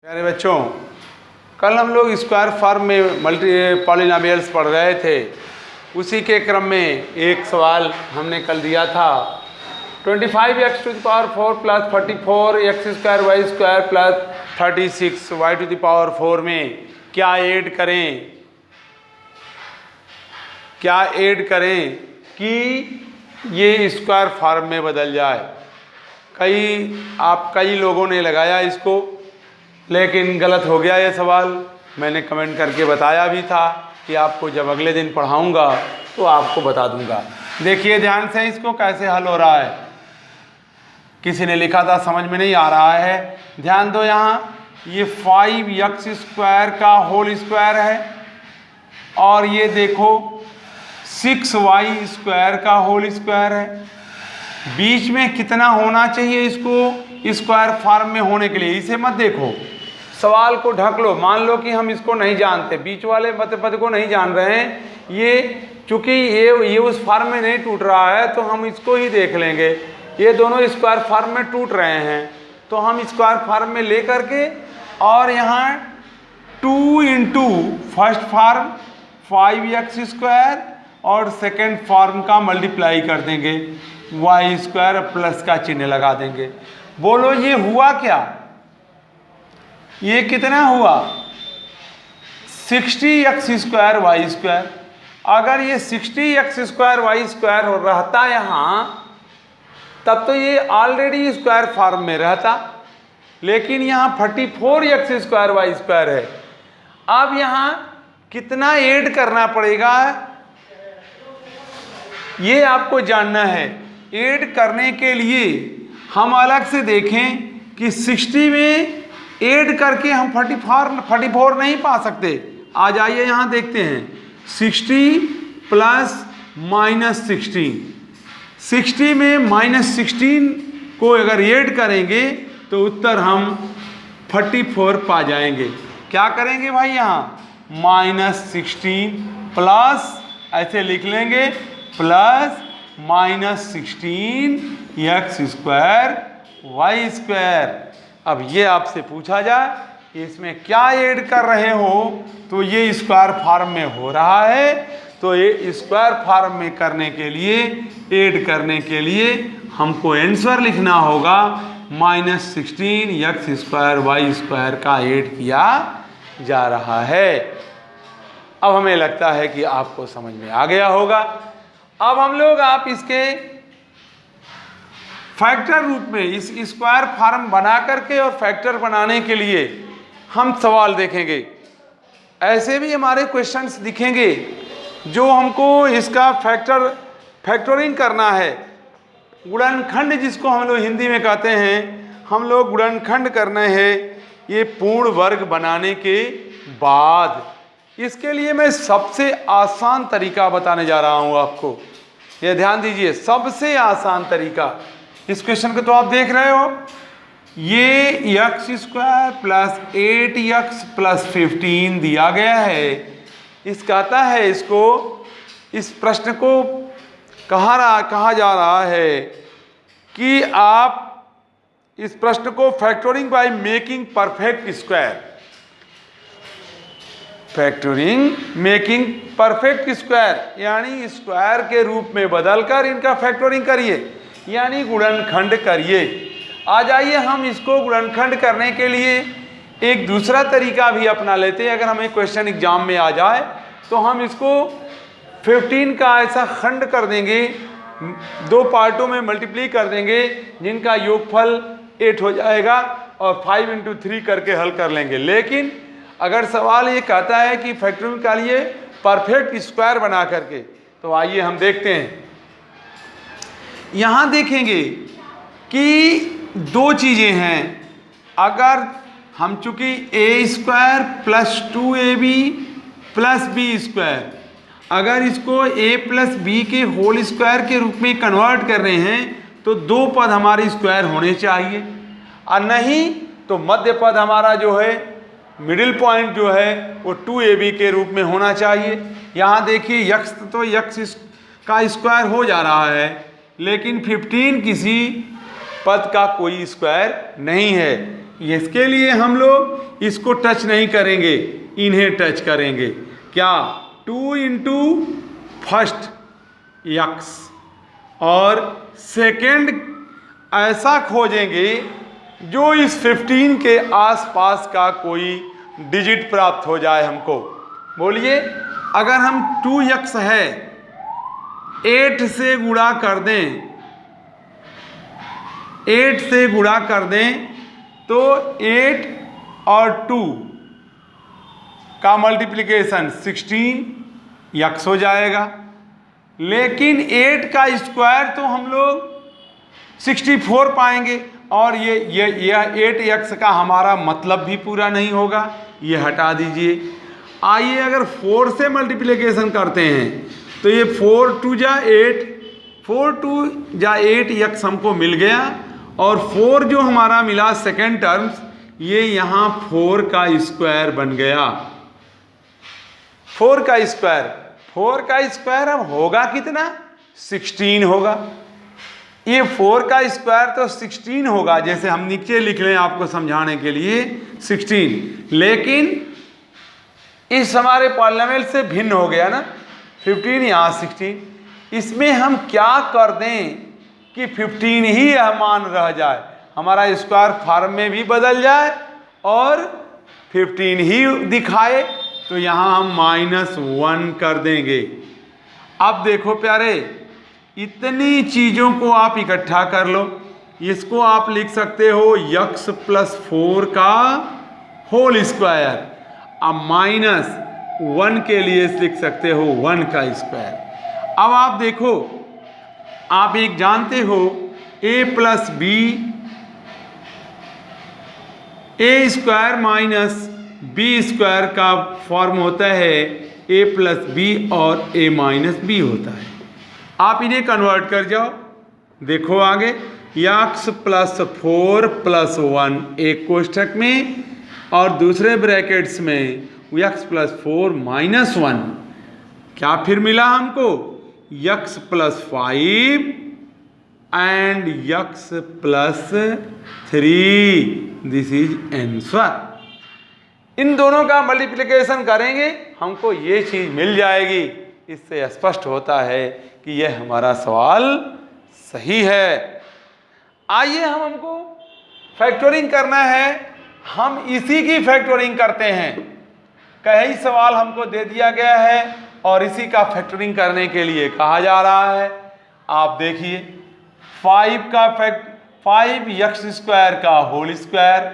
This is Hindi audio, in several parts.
प्यारे बच्चों, कल हम लोग स्क्वायर फॉर्म में पॉलिनोमियल्स पढ़ रहे थे। उसी के क्रम में एक सवाल हमने कल दिया था 25x to the power 4 plus 44 X square Y square plus 36 Y to the power 4 में क्या ऐड करें कि ये स्क्वायर फॉर्म में बदल जाए। कई लोगों ने लगाया इसको, लेकिन गलत हो गया ये सवाल। मैंने कमेंट करके बताया भी था कि आपको जब अगले दिन पढ़ाऊंगा तो आपको बता दूंगा। देखिए ध्यान से इसको कैसे हल हो रहा है। किसी ने लिखा था समझ में नहीं आ रहा है, ध्यान दो। यहाँ ये 5x स्क्वायर का होल स्क्वायर है और ये देखो 6y स्क्वायर का होल स्क्वायर है। बीच में कितना होना चाहिए इसको स्क्वायर फॉर्म में होने के लिए, इसे मत देखो, सवाल को ढक लो। मान लो कि हम इसको नहीं जानते, बीच वाले पद को नहीं जान रहे हैं, ये चूंकि ये उस फॉर्म में नहीं टूट रहा है तो हम इसको ही देख लेंगे। ये दोनों स्क्वायर फॉर्म में टूट रहे हैं तो हम स्क्वायर फॉर्म में ले करके और यहाँ 2 into first form 5x square और सेकेंड फॉर्म का मल्टीप्लाई कर देंगे, वाई स्क्वायर प्लस का चिन्ह लगा देंगे। बोलो ये हुआ क्या? ये कितना हुआ? 60x square Y square. अगर ये 60x स्क्वायर वाई स्क्वायर रहता यहाँ तब तो ये ऑलरेडी स्क्वायर फॉर्म में रहता, लेकिन यहाँ 44x स्क्वायर वाई स्क्वायर है। अब यहाँ कितना ऐड करना पड़ेगा ये आपको जानना है। ऐड करने के लिए हम अलग से देखें कि 60 में ऐड करके हम 44 नहीं पा सकते। आ जाइए यहाँ देखते हैं, 60 प्लस माइनस 16, 60 में माइनस 16 को अगर ऐड करेंगे तो उत्तर हम 44 पा जाएंगे। क्या करेंगे भाई? यहाँ -16 प्लस ऐसे लिख लेंगे plus -16 X square Y square. अब ये आपसे पूछा जाए कि इसमें क्या ऐड कर रहे हो, तो ये स्क्वायर फॉर्म में हो रहा है, तो ये स्क्वायर फॉर्म में करने के लिए, ऐड करने के लिए हमको आंसर लिखना होगा -16 एक्स स्क्वायर वाई स्क्वायर का ऐड किया जा रहा है। अब हमें लगता है कि आपको समझ में आ गया होगा। अब हम लोग आप इसके फैक्टर रूप में इस स्क्वायर फॉर्म बना करके और फैक्टर बनाने के लिए हम सवाल देखेंगे। ऐसे भी हमारे क्वेश्चंस दिखेंगे जो हमको इसका फैक्टरिंग करना है। गुणनखंड जिसको हम लोग हिंदी में कहते हैं, हम लोग गुणनखंड करना है ये पूर्ण वर्ग बनाने के बाद। इसके लिए मैं सबसे आसान तरीका बताने जा रहा हूँ आपको, ये ध्यान दीजिए। सबसे आसान तरीका, इस क्वेश्चन को तो आप देख रहे हो, ये x square plus 8x plus 15 दिया गया है। इस कहता है इसको, इस प्रश्न को कहा जा रहा है कि आप इस प्रश्न को factoring by making perfect square, factoring making perfect square, यानी स्क्वायर के रूप में बदलकर इनका फैक्टरिंग करिए, यानी गुणनखंड करिए। आ जाइए हम इसको गुणनखंड करने के लिए एक दूसरा तरीका भी अपना लेते हैं। अगर हमें क्वेश्चन एग्जाम में आ जाए तो हम इसको 15 का ऐसा खंड कर देंगे, 2 पार्टों में मल्टीप्लाई कर देंगे जिनका योगफल 8 हो जाएगा और 5 इंटू 3 करके हल कर लेंगे। लेकिन अगर सवाल ये कहता है कि फैक्टरिंग के लिए परफेक्ट स्क्वायर बना करके, तो आइए हम देखते हैं। यहाँ देखेंगे कि 2 चीज़ें हैं। अगर हम चूंकि a square plus 2ab plus B square, अगर इसको a प्लस बी के होल स्क्वायर के रूप में कन्वर्ट कर रहे हैं तो 2 पद हमारे स्क्वायर होने चाहिए, और नहीं तो मध्य पद हमारा जो है, मिडिल पॉइंट जो है वो 2ab के रूप में होना चाहिए। यहाँ देखिए x तो x का स्क्वायर हो जा रहा है, लेकिन 15 किसी पद का कोई स्क्वायर नहीं है। इसके लिए हम लोग इसको टच नहीं करेंगे, इन्हें टच करेंगे। क्या? 2 इंटू फर्स्ट यक्स और सेकेंड ऐसा खोजेंगे जो इस 15 के आसपास का कोई डिजिट प्राप्त हो जाए हमको। बोलिए, अगर हम 2x है 8 से गुणा कर दें, 8 से गुणा कर दें तो 8 और 2 का मल्टीप्लिकेशन 16x हो जाएगा। लेकिन 8 का स्क्वायर तो हम लोग 64 पाएंगे और ये 8x का हमारा मतलब भी पूरा नहीं होगा, ये हटा दीजिए। आइए अगर 4 से मल्टीप्लिकेशन करते हैं तो ये 4 2 जा 8, 4 2 जा 8x हमको मिल गया और 4 जो हमारा मिला सेकेंड टर्म्स, ये यहाँ 4 का स्क्वायर बन गया। 4 का स्क्वायर अब होगा कितना? 16 होगा। ये 4 का स्क्वायर तो 16 होगा, जैसे हम नीचे लिख लें आपको समझाने के लिए 16, लेकिन इस हमारे पॉलिनोमियल से भिन्न हो गया ना 15 यहाँ 16। इसमें हम क्या कर दें कि 15 ही यह मान रह जाए, हमारा स्क्वायर फॉर्म में भी बदल जाए और 15 ही दिखाए, तो यहाँ हम -1 कर देंगे। अब देखो प्यारे, इतनी चीज़ों को आप इकट्ठा कर लो। इसको आप लिख सकते हो x + 4 का होल स्क्वायर, अब -1 के लिए लिख सकते हो 1 का स्क्वायर। अब आप देखो, आप एक जानते हो a + b, a square - b square का फॉर्म होता है a + b और a - b होता है। आप इन्हें कन्वर्ट कर जाओ, देखो आगे x + 4 + 1 एक कोष्ठक में और दूसरे ब्रैकेट्स में x + 4 - 1। क्या फिर मिला हमको? x + 5 and x + 3, this is answer. इन दोनों का मल्टीप्लिकेशन करेंगे, हमको ये चीज मिल जाएगी। इससे स्पष्ट होता है कि यह हमारा सवाल सही है। आइए हमको फैक्टोरिंग करना है, हम इसी की फैक्टोरिंग करते हैं। कई सवाल हमको दे दिया गया है और इसी का फैक्टोरिंग करने के लिए कहा जा रहा है। आप देखिए 5x² का होल स्क्वायर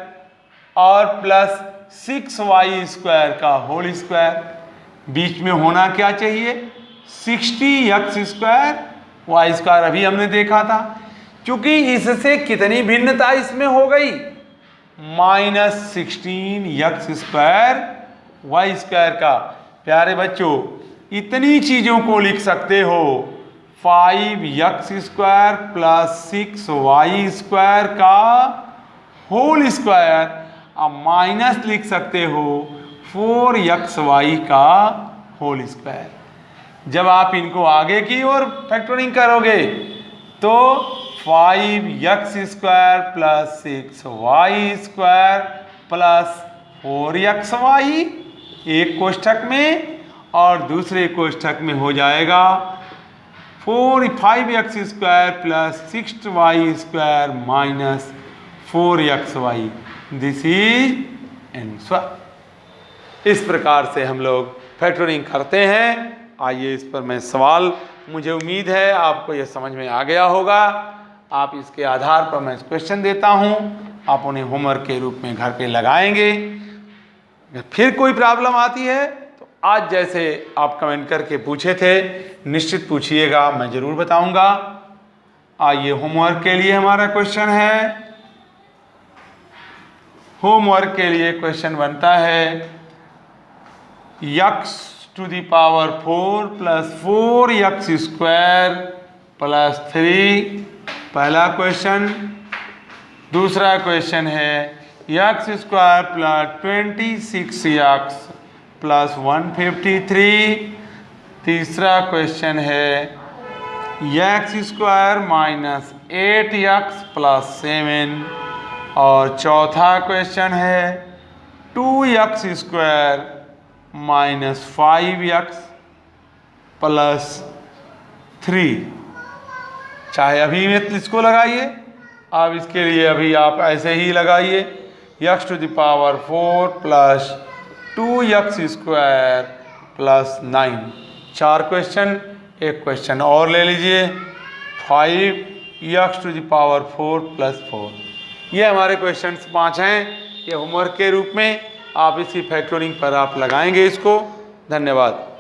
और प्लस 6y² का होल स्क्वायर, बीच में होना क्या चाहिए? 60x², y²। अभी हमने देखा था, क्योंकि इससे कितनी भिन्नता इसमें हो गई? -16x² y² का। प्यारे बच्चों, इतनी चीज़ों को लिख सकते हो 5x² + 6y² का होल स्क्वायर, अब माइनस लिख सकते हो 4xy का होल स्क्वायर। जब आप इनको आगे की ओर फैक्टरिंग करोगे तो 5x² + 6y² + 4xy एक कोष्ठक में और दूसरे कोष्ठक में हो जाएगा 5x² + 6y² - 4xy, this is answer. इस प्रकार से हम लोग फैक्टरिंग करते हैं। आइए इस पर मैं सवाल, मुझे उम्मीद है आपको यह समझ में आ गया होगा। आप इसके आधार पर मैं क्वेश्चन देता हूं, आप उन्हें होमवर्क के रूप में घर पे लगाएंगे। फिर कोई प्रॉब्लम आती है तो आज जैसे आप कमेंट करके पूछे थे, निश्चित पूछिएगा, मैं ज़रूर बताऊंगा। आइए होमवर्क के लिए हमारा क्वेश्चन है। होमवर्क के लिए क्वेश्चन बनता है x⁴ + 4x² + 3, पहला क्वेश्चन। दूसरा क्वेश्चन है x² + 26x + 153। तीसरा क्वेश्चन है x² - 8x + 7 और चौथा क्वेश्चन है 2x square minus 5x plus 3। चाहे अभी में इसको लगाइए, अब इसके लिए अभी आप ऐसे ही लगाइए, x to the power 4 plus 2x square plus 9। 4 question, एक क्वेश्चन और ले लीजिए 5x to the power 4 plus 4। ये हमारे क्वेश्चंस 5 हैं। ये होमवर्क के रूप में आप इसकी फैक्टोरिंग पर आप लगाएंगे इसको। धन्यवाद।